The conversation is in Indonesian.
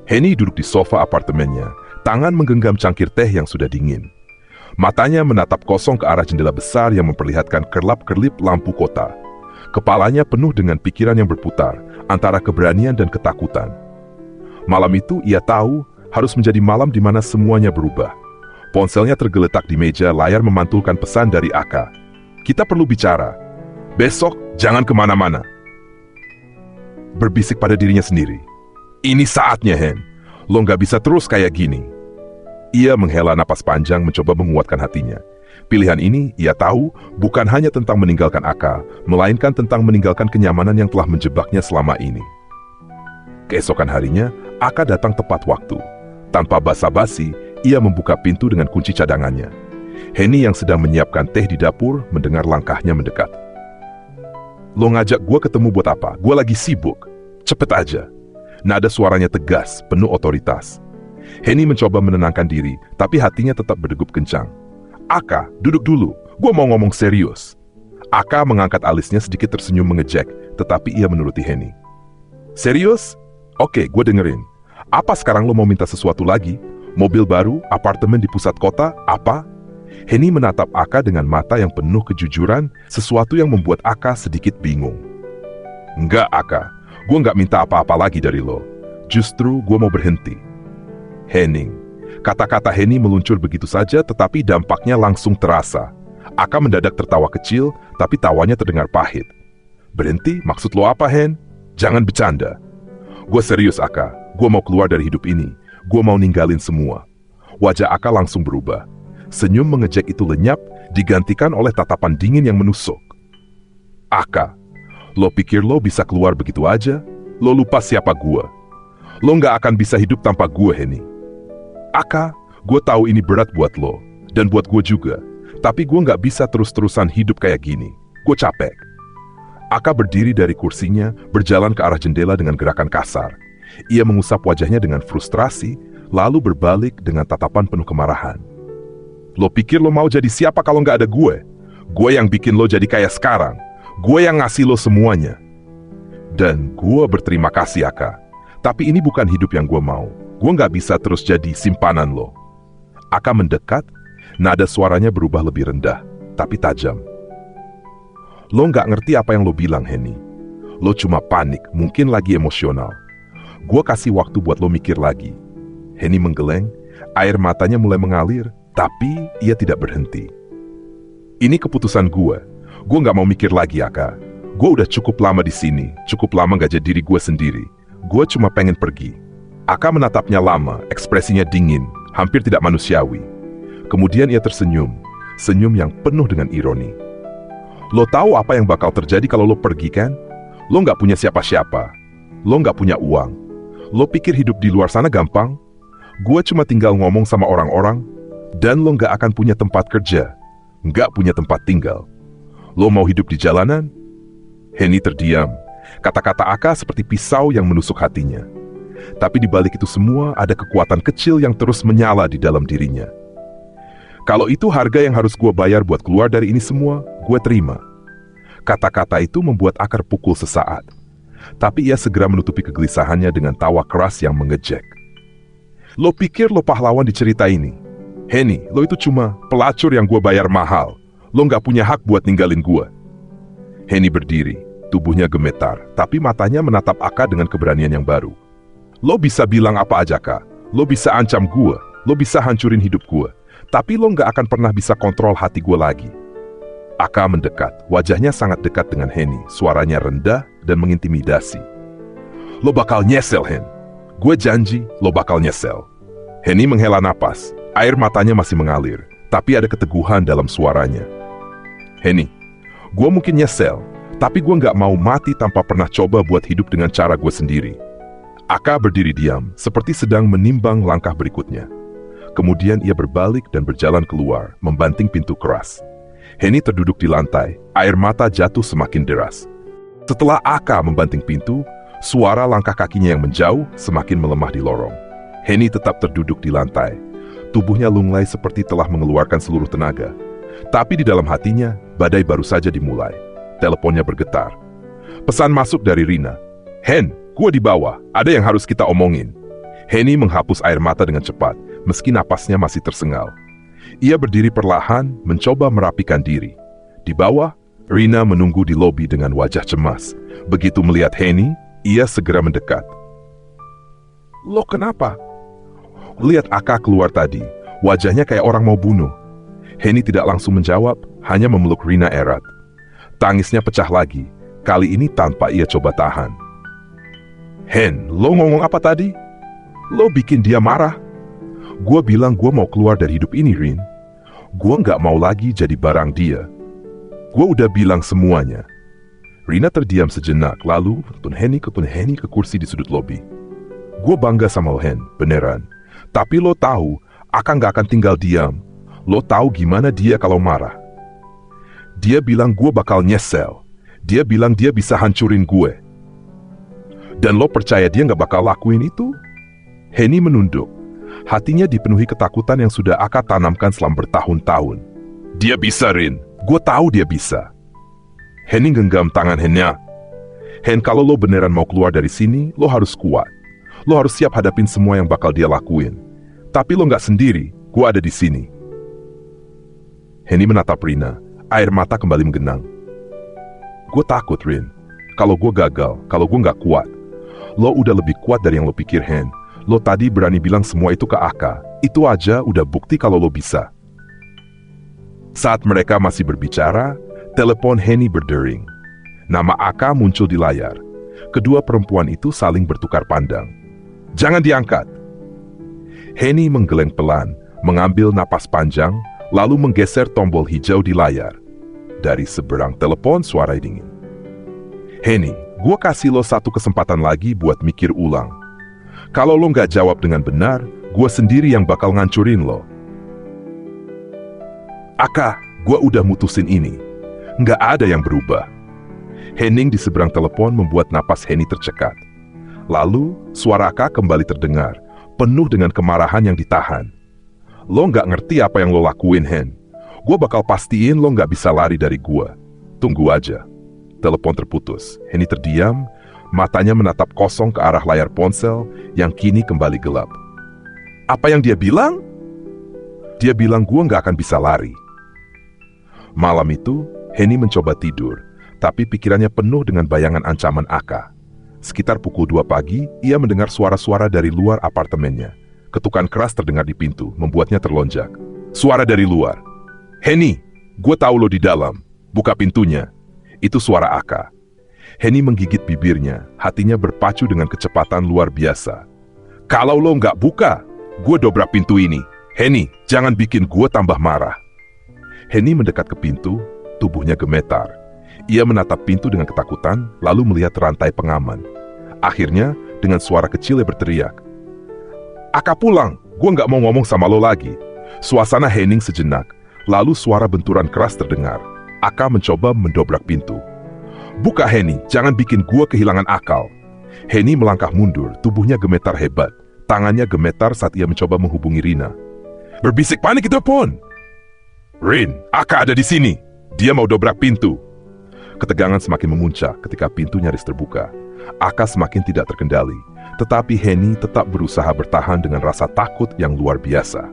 Henny duduk di sofa apartemennya, tangan menggenggam cangkir teh yang sudah dingin. Matanya menatap kosong ke arah jendela besar yang memperlihatkan kerlap-kerlip lampu kota. Kepalanya penuh dengan pikiran yang berputar antara keberanian dan ketakutan. Malam itu ia tahu harus menjadi malam di mana semuanya berubah. Ponselnya tergeletak di meja, layar memantulkan pesan dari Aka. Kita perlu bicara. Besok jangan kemana-mana. Berbisik pada dirinya sendiri. Ini saatnya, Hen. Lo nggak bisa terus kayak gini. Ia menghela napas panjang mencoba menguatkan hatinya. Pilihan ini, ia tahu, bukan hanya tentang meninggalkan Aka, melainkan tentang meninggalkan kenyamanan yang telah menjebaknya selama ini. Keesokan harinya, Aka datang tepat waktu. Tanpa basa-basi, ia membuka pintu dengan kunci cadangannya. Henny yang sedang menyiapkan teh di dapur mendengar langkahnya mendekat. Lo ngajak gue ketemu buat apa? Gue lagi sibuk. Cepet aja. Nada suaranya tegas, penuh otoritas. Henny mencoba menenangkan diri, tapi hatinya tetap berdegup kencang. Aka, duduk dulu. Gue mau ngomong serius. Aka mengangkat alisnya sedikit tersenyum mengejek, tetapi ia menuruti Henny. Serius? Oke, gue dengerin. Apa sekarang lo mau minta sesuatu lagi? Mobil baru, apartemen di pusat kota, apa? Henny menatap Aka dengan mata yang penuh kejujuran, sesuatu yang membuat Aka sedikit bingung. Enggak, Aka. Gue nggak minta apa-apa lagi dari lo. Justru gue mau berhenti. Henning. Kata-kata Henny meluncur begitu saja, tetapi dampaknya langsung terasa. Aka mendadak tertawa kecil, tapi tawanya terdengar pahit. Berhenti? Maksud lo apa, Hen? Jangan bercanda. Gue serius, Aka. Gue mau keluar dari hidup ini. Gue mau ninggalin semua. Wajah Aka langsung berubah. Senyum mengejek itu lenyap, digantikan oleh tatapan dingin yang menusuk. Aka, lo pikir lo bisa keluar begitu aja? Lo lupa siapa gue. Lo nggak akan bisa hidup tanpa gue, Henny. Aka, gue tahu ini berat buat lo, dan buat gue juga. Tapi gue nggak bisa terus-terusan hidup kayak gini. Gue capek. Aka berdiri dari kursinya, berjalan ke arah jendela dengan gerakan kasar. Ia mengusap wajahnya dengan frustrasi, lalu berbalik dengan tatapan penuh kemarahan. Lo pikir lo mau jadi siapa kalau nggak ada gue? Gue yang bikin lo jadi kayak sekarang. Gue yang ngasih lo semuanya. Dan gue berterima kasih, Aka. Tapi ini bukan hidup yang gue mau. Gue nggak bisa terus jadi simpanan lo. Aka mendekat, nada suaranya berubah lebih rendah, tapi tajam. Lo nggak ngerti apa yang lo bilang, Henny. Lo cuma panik, mungkin lagi emosional. Gue kasih waktu buat lo mikir lagi. Henny menggeleng, air matanya mulai mengalir, tapi ia tidak berhenti. Ini keputusan gue. Gue nggak mau mikir lagi, Aka. Gue udah cukup lama di sini, cukup lama nggak jadi diri gue sendiri. Gue cuma pengen pergi. Aka menatapnya lama, ekspresinya dingin, hampir tidak manusiawi. Kemudian ia tersenyum, senyum yang penuh dengan ironi. Lo tahu apa yang bakal terjadi kalau lo pergi, kan? Lo nggak punya siapa-siapa. Lo nggak punya uang. Lo pikir hidup di luar sana gampang? Gue cuma tinggal ngomong sama orang-orang, dan lo nggak akan punya tempat kerja, nggak punya tempat tinggal. Lo mau hidup di jalanan? Henny terdiam. Kata-kata Aka seperti pisau yang menusuk hatinya. Tapi di balik itu semua ada kekuatan kecil yang terus menyala di dalam dirinya. Kalau itu harga yang harus gue bayar buat keluar dari ini semua, gue terima. Kata-kata itu membuat Aka pukul sesaat. Tapi ia segera menutupi kegelisahannya dengan tawa keras yang mengejek. Lo pikir lo pahlawan di cerita ini? Henny, lo itu cuma pelacur yang gue bayar mahal. Lo nggak punya hak buat ninggalin gue. Henny berdiri, tubuhnya gemetar, tapi matanya menatap Aka dengan keberanian yang baru. Lo bisa bilang apa aja, Kak. Lo bisa ancam gue, lo bisa hancurin hidup gue. Tapi lo nggak akan pernah bisa kontrol hati gue lagi. Aka mendekat, wajahnya sangat dekat dengan Henny, suaranya rendah dan mengintimidasi. Lo bakal nyesel, Hen. Gue janji, lo bakal nyesel. Henny menghela napas, air matanya masih mengalir, tapi ada keteguhan dalam suaranya. Henny, gue mungkin nyesel, tapi gue nggak mau mati tanpa pernah coba buat hidup dengan cara gue sendiri. Aka berdiri diam, seperti sedang menimbang langkah berikutnya. Kemudian ia berbalik dan berjalan keluar, membanting pintu keras. Henny terduduk di lantai, air mata jatuh semakin deras. Setelah Aka membanting pintu, suara langkah kakinya yang menjauh semakin melemah di lorong. Henny tetap terduduk di lantai. Tubuhnya lunglai seperti telah mengeluarkan seluruh tenaga. Tapi di dalam hatinya, badai baru saja dimulai. Teleponnya bergetar. Pesan masuk dari Rina. Hen, gue di bawah, ada yang harus kita omongin. Henny menghapus air mata dengan cepat, meski napasnya masih tersengal. Ia berdiri perlahan, mencoba merapikan diri. Di bawah, Rina menunggu di lobi dengan wajah cemas. Begitu melihat Henny, ia segera mendekat. "Lo kenapa?" Lihat Aka keluar tadi, wajahnya kayak orang mau bunuh. Henny tidak langsung menjawab, hanya memeluk Rina erat. Tangisnya pecah lagi, kali ini tanpa ia coba tahan. "Hen, lo ngomong apa tadi? Lo bikin dia marah. Gua bilang gua mau keluar dari hidup ini, Rin. Gua nggak mau lagi jadi barang dia. Gua udah bilang semuanya." Rina terdiam sejenak, lalu ketun Henny ke kursi di sudut lobi. "Gua bangga sama lo, Hen, beneran. Tapi lo tahu, Aka nggak akan tinggal diam. Lo tahu gimana dia kalau marah. Dia bilang gua bakal nyesel. Dia bilang dia bisa hancurin gue. Dan lo percaya dia nggak bakal lakuin itu?" Henny menunduk. Hatinya dipenuhi ketakutan yang sudah Aka tanamkan selama bertahun-tahun. "Dia bisa, Rin. Gue tahu dia bisa." Henny genggam tangan Henya. "Hen, kalau lo beneran mau keluar dari sini, lo harus kuat. Lo harus siap hadapin semua yang bakal dia lakuin. Tapi lo nggak sendiri, gue ada di sini." Henny menatap Rina. Air mata kembali menggenang. "Gue takut, Rin. Kalau gue gagal, kalau gue nggak kuat. Lo udah lebih kuat dari yang lo pikir, Hen. Lo tadi berani bilang semua itu ke Aka. Itu aja udah bukti kalau lo bisa." Saat mereka masih berbicara, telepon Henny berdering. Nama Aka muncul di layar. Kedua perempuan itu saling bertukar pandang. "Jangan diangkat." Henny menggeleng pelan, mengambil napas panjang, lalu menggeser tombol hijau di layar. Dari seberang telepon suara dingin. "Henny, gua kasih lo satu kesempatan lagi buat mikir ulang. Kalau lo nggak jawab dengan benar, gue sendiri yang bakal ngancurin lo." "Aka, gue udah mutusin ini. Nggak ada yang berubah." Henning di seberang telepon membuat napas Henny tercekat. Lalu, suara Aka kembali terdengar, penuh dengan kemarahan yang ditahan. "Lo nggak ngerti apa yang lo lakuin, Hen. Gue bakal pastiin lo nggak bisa lari dari gue. Tunggu aja." Telepon terputus. Henny terdiam, matanya menatap kosong ke arah layar ponsel yang kini kembali gelap. "Apa yang dia bilang?" "Dia bilang gue nggak akan bisa lari." Malam itu, Henny mencoba tidur, tapi pikirannya penuh dengan bayangan ancaman Aka. Sekitar pukul 2 pagi, ia mendengar suara-suara dari luar apartemennya. Ketukan keras terdengar di pintu, membuatnya terlonjak. Suara dari luar. "Henny, gue tahu lo di dalam. Buka pintunya." Itu suara Aka. Henny menggigit bibirnya, hatinya berpacu dengan kecepatan luar biasa. "Kalau lo nggak buka, gue dobrak pintu ini. Henny, jangan bikin gue tambah marah." Henny mendekat ke pintu, tubuhnya gemetar. Ia menatap pintu dengan ketakutan, lalu melihat rantai pengaman. Akhirnya, dengan suara kecil ia berteriak, "Aka pulang, gue nggak mau ngomong sama lo lagi." Suasana hening sejenak, lalu suara benturan keras terdengar. Aka mencoba mendobrak pintu. "Buka, Henny, jangan bikin gua kehilangan akal." Henny melangkah mundur, tubuhnya gemetar hebat. Tangannya gemetar saat ia mencoba menghubungi Rina. "Berbisik panik itu pun." "Rin, Aka ada di sini. Dia mau dobrak pintu." Ketegangan semakin memuncak ketika pintu nyaris terbuka. Aka semakin tidak terkendali, tetapi Henny tetap berusaha bertahan dengan rasa takut yang luar biasa.